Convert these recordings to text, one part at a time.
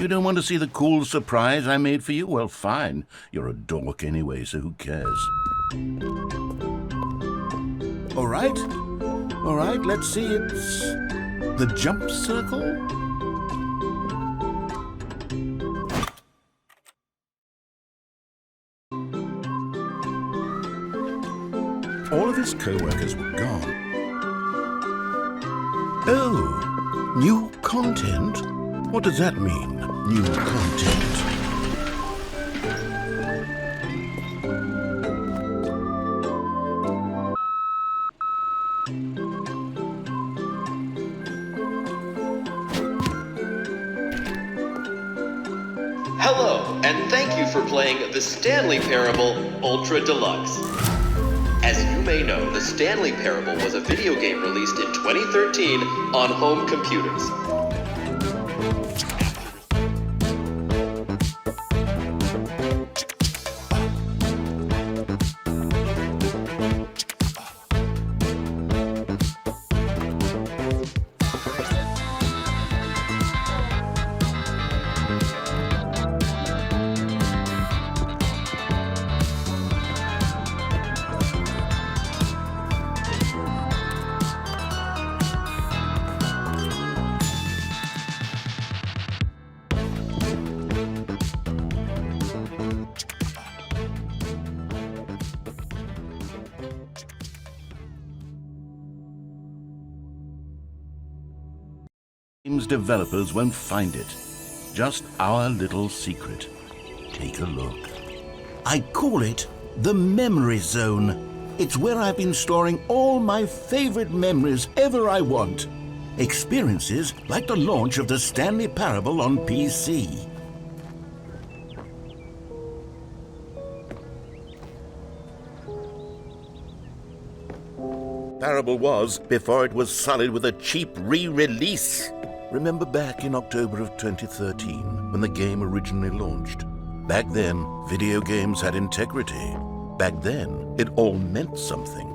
You don't want to see the cool surprise I made for you? Well, fine. You're a dork anyway, so who cares? All right, let's see. It's the jump circle. All of his co-workers were gone. Oh, new content? What does that mean, new content? Hello, and thank you for playing the Stanley Parable Ultra Deluxe. As you may know, the Stanley Parable was a video game released in 2013 on home computers. Games developers won't find it. Just our little secret. Take a look. I call it the memory zone. It's where I've been storing all my favorite memories ever I want. Experiences like the launch of the Stanley Parable on PC. Parable was before it was sullied with a cheap re-release. Remember back in October of 2013 when the game originally launched? Back then, video games had integrity. Back then, it all meant something.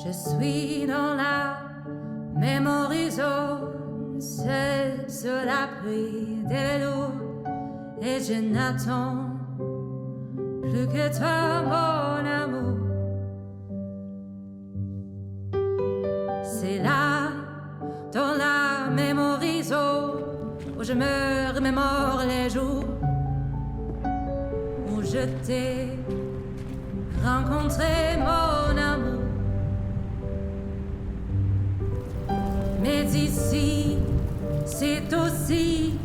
Je suis dans la memory zone, seul sur l'abri des loups, et je n'attends plus que toi, mon amour. C'est là, dans la memory zone, où je me remémore les jours où je t'ai rencontré, mon amour. Mais ici, c'est aussi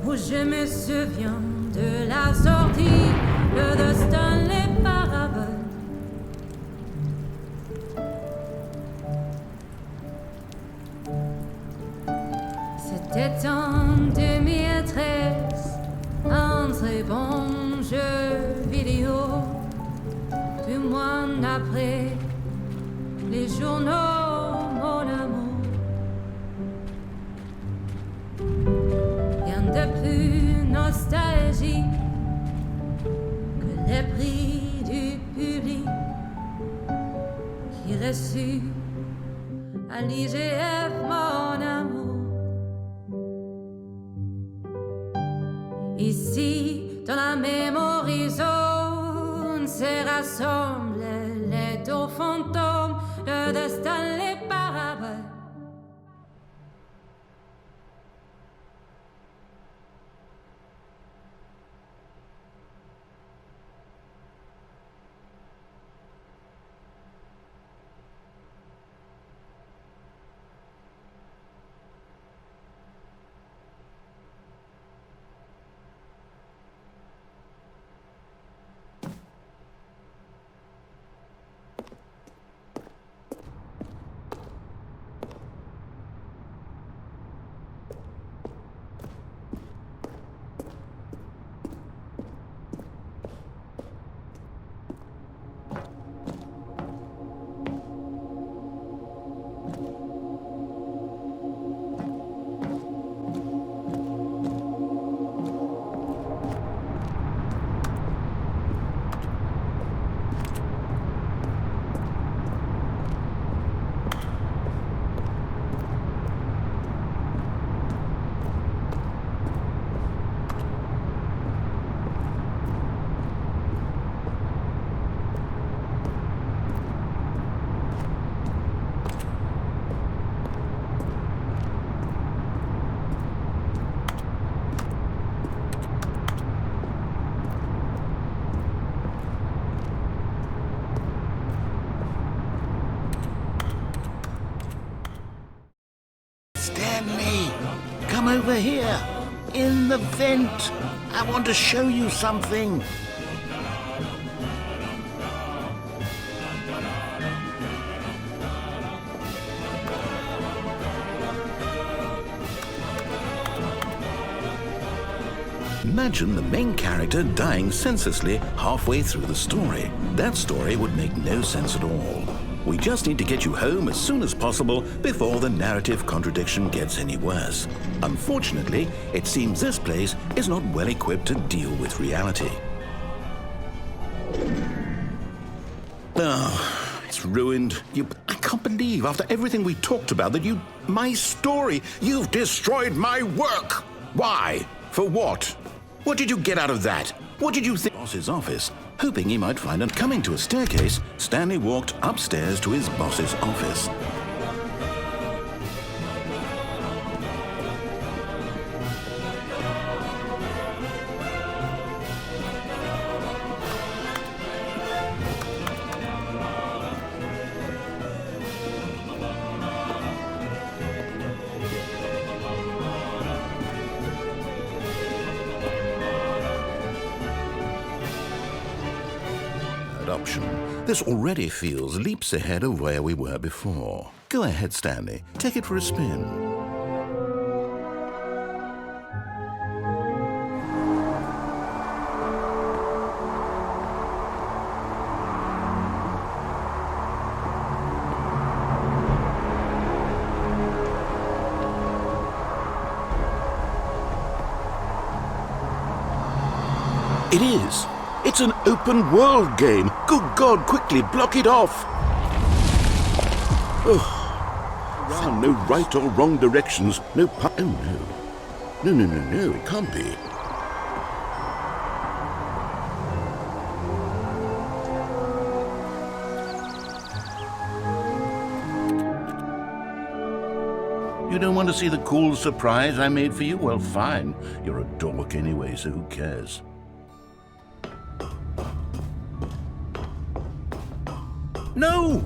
où je me souviens de la sortie de Stanley Parable. C'était en 2013, un très bon jeu vidéo. 2 mois après les journaux, mon amour. Rien de plus nostalgique que les prix du public qui reçut à l'IGF, mon amour. Ici, dans la memory zone, se rassemblent les 2 fantômes de Stanley Parable. come over here. In the vent. I want to show you something. Imagine the main character dying senselessly halfway through the story. That story would make no sense at all. We just need to get you home as soon as possible before the narrative contradiction gets any worse. Unfortunately, it seems this place is not well equipped to deal with reality. Oh, it's ruined. I can't believe after everything we talked about that my story, you've destroyed my work. Why? For what? What did you get out of that? What did you think? Boss's office, hoping he might find coming to a staircase, Stanley walked upstairs to his boss's office. Option. This already feels leaps ahead of where we were before. Go ahead, Stanley. Take it for a spin. It is. It's an open-world game. Good God, quickly, block it off. Oh, no right or wrong directions. No oh, no. No, it can't be. You don't want to see the cool surprise I made for you? Well, fine. You're a dork anyway, so who cares? No.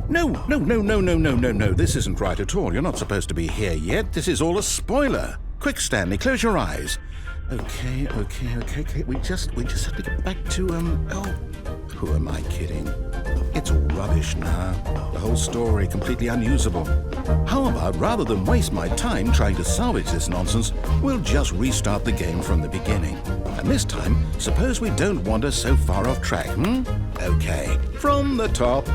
This isn't right at all. You're not supposed to be here yet. This is all a spoiler. Quick, Stanley, close your eyes. Okay. We just have to get back to, who am I kidding? It's all rubbish now. The whole story completely unusable. How about, rather than waste my time trying to salvage this nonsense, we'll just restart the game from the beginning. And this time, suppose we don't wander so far off track, Okay, from the top.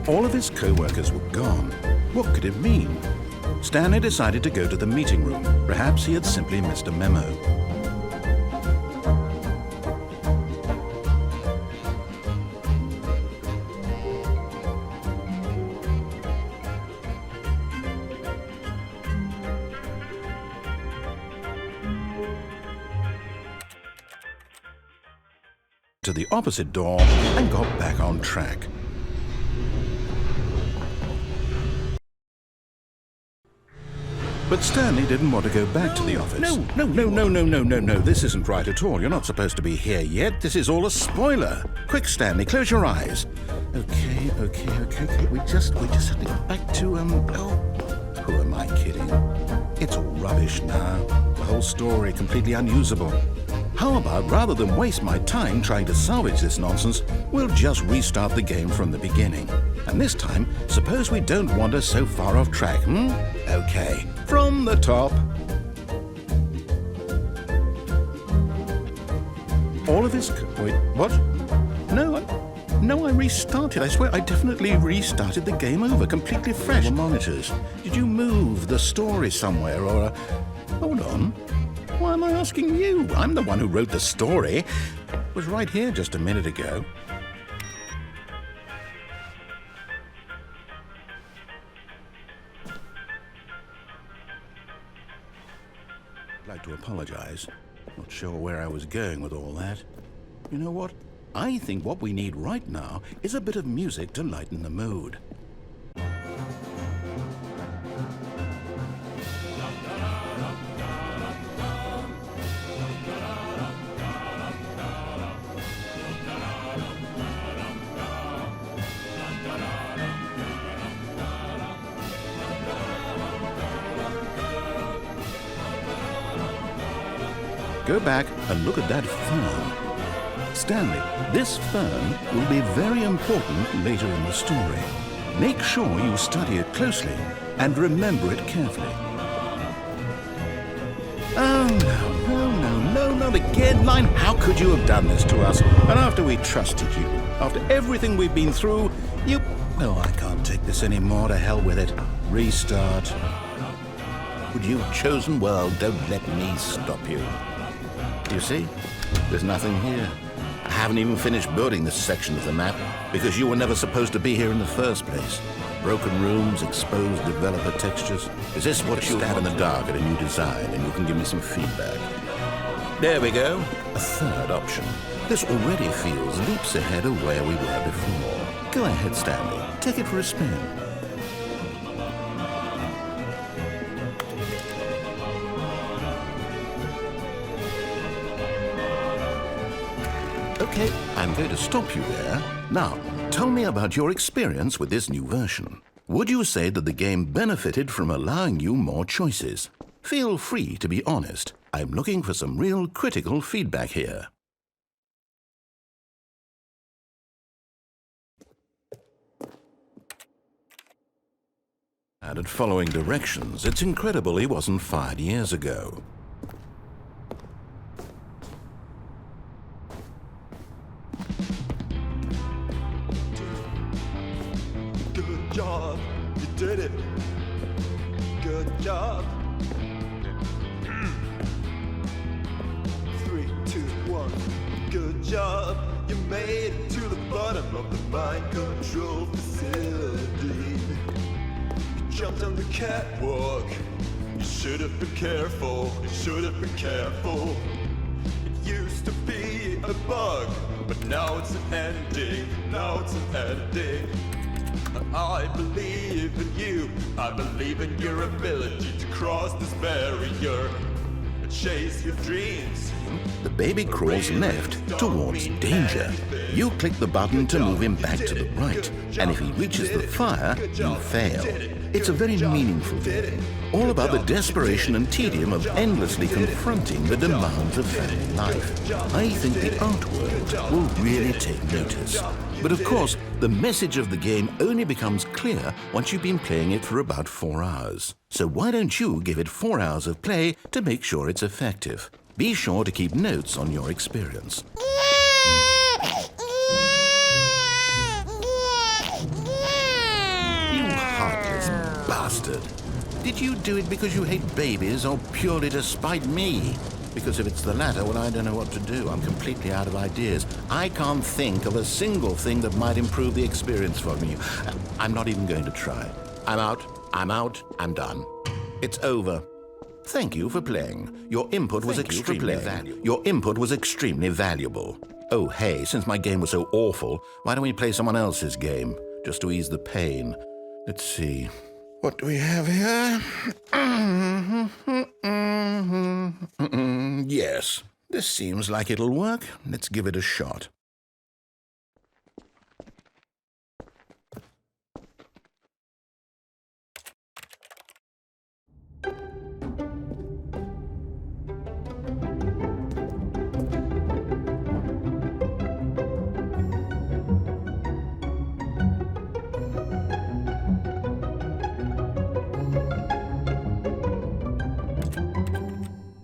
All of his co-workers were gone. What could it mean? Stanley decided to go to the meeting room. Perhaps he had simply missed a memo. To the opposite door and got back on track. But Stanley didn't want to go back to the office. No. This isn't right at all. You're not supposed to be here yet. This is all a spoiler. Quick, Stanley, close your eyes. Okay. We just have to get back to, who am I kidding? It's all rubbish now. The whole story completely unusable. How about, rather than waste my time trying to salvage this nonsense, we'll just restart the game from the beginning. And this time, suppose we don't wander so far off track, Okay, from the top. All of his... Wait, what? No, I restarted. I swear I definitely restarted the game over, completely fresh. The monitors. Did you move the story somewhere, or... Hold on. Why am I asking you? I'm the one who wrote the story. It was right here just a minute ago. I'd like to apologize. Not sure where I was going with all that. You know what? I think what we need right now is a bit of music to lighten the mood. go back and look at that fern. Stanley, this fern will be very important later in the story. Make sure you study it closely and remember it carefully. Oh, no, not again, Line. How could you have done this to us? And after we trusted you, after everything we've been through, you... Oh, I can't take this anymore. To hell with it. Restart. Would you've chosen? Well, don't let me stop you. You see? There's nothing here. I haven't even finished building this section of the map because you were never supposed to be here in the first place. Broken rooms, exposed developer textures. Is this what you stand in the dark at a new design and you can give me some feedback? There we go. A third option. This already feels leaps ahead of where we were before. Go ahead, Stanley. Take it for a spin. Okay, I'm going to stop you there. Now, tell me about your experience with this new version. Would you say that the game benefited from allowing you more choices? Feel free to be honest. I'm looking for some real critical feedback here. Added following directions. It's incredible he wasn't fired years ago. Good job, you did it. Good job. 3, 2, 1. Good job, you made it to the bottom of the mind control facility. You jumped on the catwalk. You should have been careful. You should have been careful. It used to be a bug, but now it's an ending. Now it's an ending. I believe in you. I believe in your ability to cross this barrier and chase your dreams. The baby crawls left towards danger. You click the button to move him back to the right, and if he reaches the fire, you fail. It's a very meaningful game, all about the desperation and tedium of endlessly confronting the demands of family life. I think the artwork will really take notice. But of course, the message of the game only becomes clear once you've been playing it for about 4 hours. So why don't you give it 4 hours of play to make sure it's effective? Be sure to keep notes on your experience. You heartless bastard. Did you do it because you hate babies or purely to spite me? Because if it's the latter, well, I don't know what to do. I'm completely out of ideas. I can't think of a single thing that might improve the experience for me. I'm not even going to try. I'm out, I'm done. It's over. Thank you for playing. Your input was extremely valuable. Your input was extremely valuable. Oh, hey, since my game was so awful, why don't we play someone else's game? Just to ease the pain. Let's see. What do we have here? Yes, this seems like it'll work. Let's give it a shot.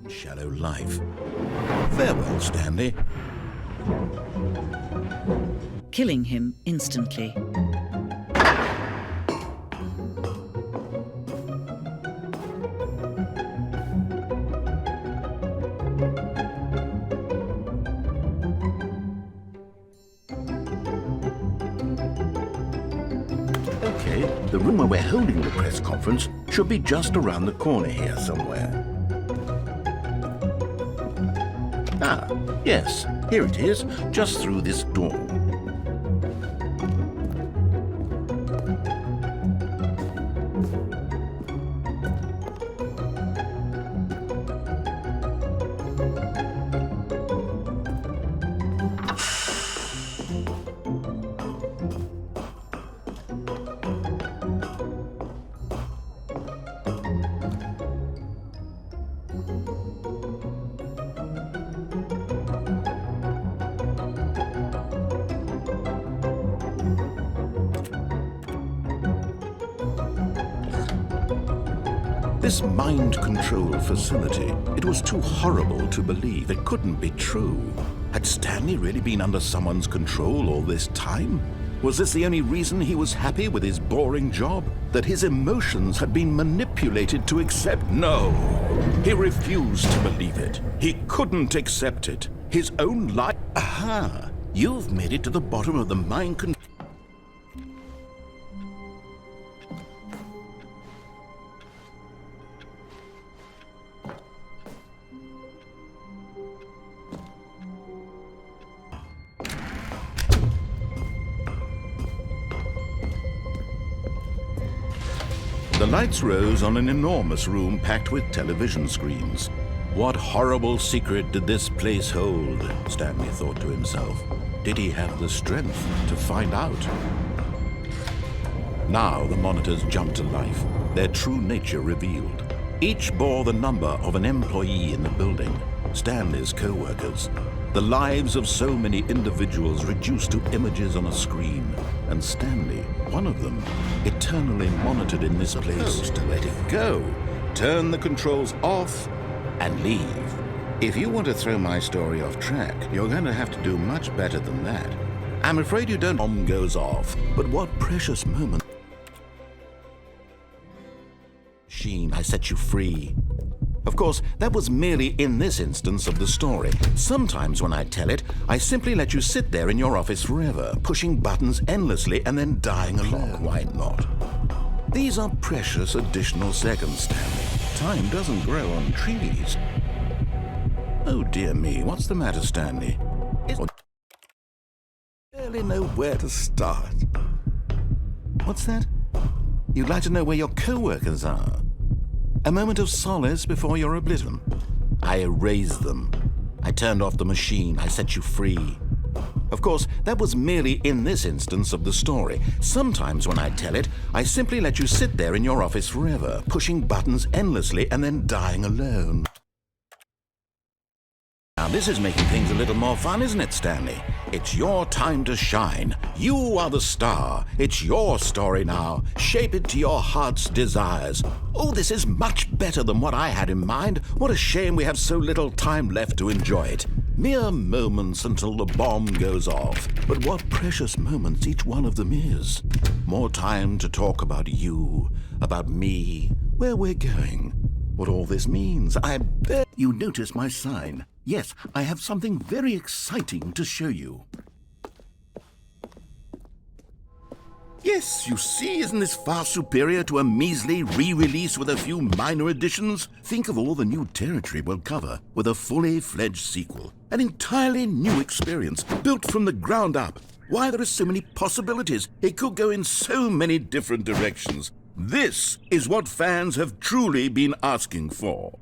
Shallow life. Farewell, Stanley. Killing him instantly. Okay, the room where we're holding the press conference should be just around the corner here somewhere. Ah, yes, here it is, just through this door. This mind control facility, it was too horrible to believe. It couldn't be true. Had Stanley really been under someone's control all this time? Was this the only reason he was happy with his boring job? That his emotions had been manipulated to accept? No! He refused to believe it. He couldn't accept it. His own life... Aha! You've made it to the bottom of the mind control... The lights rose on an enormous room packed with television screens. What horrible secret did this place hold? Stanley thought to himself. Did he have the strength to find out? Now the monitors jumped to life, their true nature revealed. Each bore the number of an employee in the building, Stanley's co-workers. The lives of so many individuals reduced to images on a screen, and Stanley, one of them, eternally monitored in this place to let it go, turn the controls off, and leave. If you want to throw my story off track, you're going to have to do much better than that. I'm afraid you don't. Bomb goes off, but what precious moment. Sheen, I set you free. Of course, that was merely in this instance of the story. Sometimes when I tell it, I simply let you sit there in your office forever, pushing buttons endlessly and then dying alone. Why not? These are precious additional seconds, Stanley. Time doesn't grow on trees. Oh dear me, what's the matter, Stanley? I barely know where to start. What's that? You'd like to know where your co-workers are? A moment of solace before your oblivion. I erased them. I turned off the machine. I set you free. Of course, that was merely in this instance of the story. Sometimes when I tell it, I simply let you sit there in your office forever, pushing buttons endlessly and then dying alone. Now this is making things a little more fun, isn't it, Stanley? It's your time to shine. You are the star. It's your story now. Shape it to your heart's desires. Oh, this is much better than what I had in mind. What a shame we have so little time left to enjoy it. Mere moments until the bomb goes off. But what precious moments each one of them is. More time to talk about you, about me, where we're going, what all this means. I bet you notice my sign. Yes, I have something very exciting to show you. Yes, you see, isn't this far superior to a measly re-release with a few minor additions? Think of all the new territory we'll cover with a fully fledged sequel. An entirely new experience, built from the ground up. Why, there are so many possibilities. It could go in so many different directions. This is what fans have truly been asking for.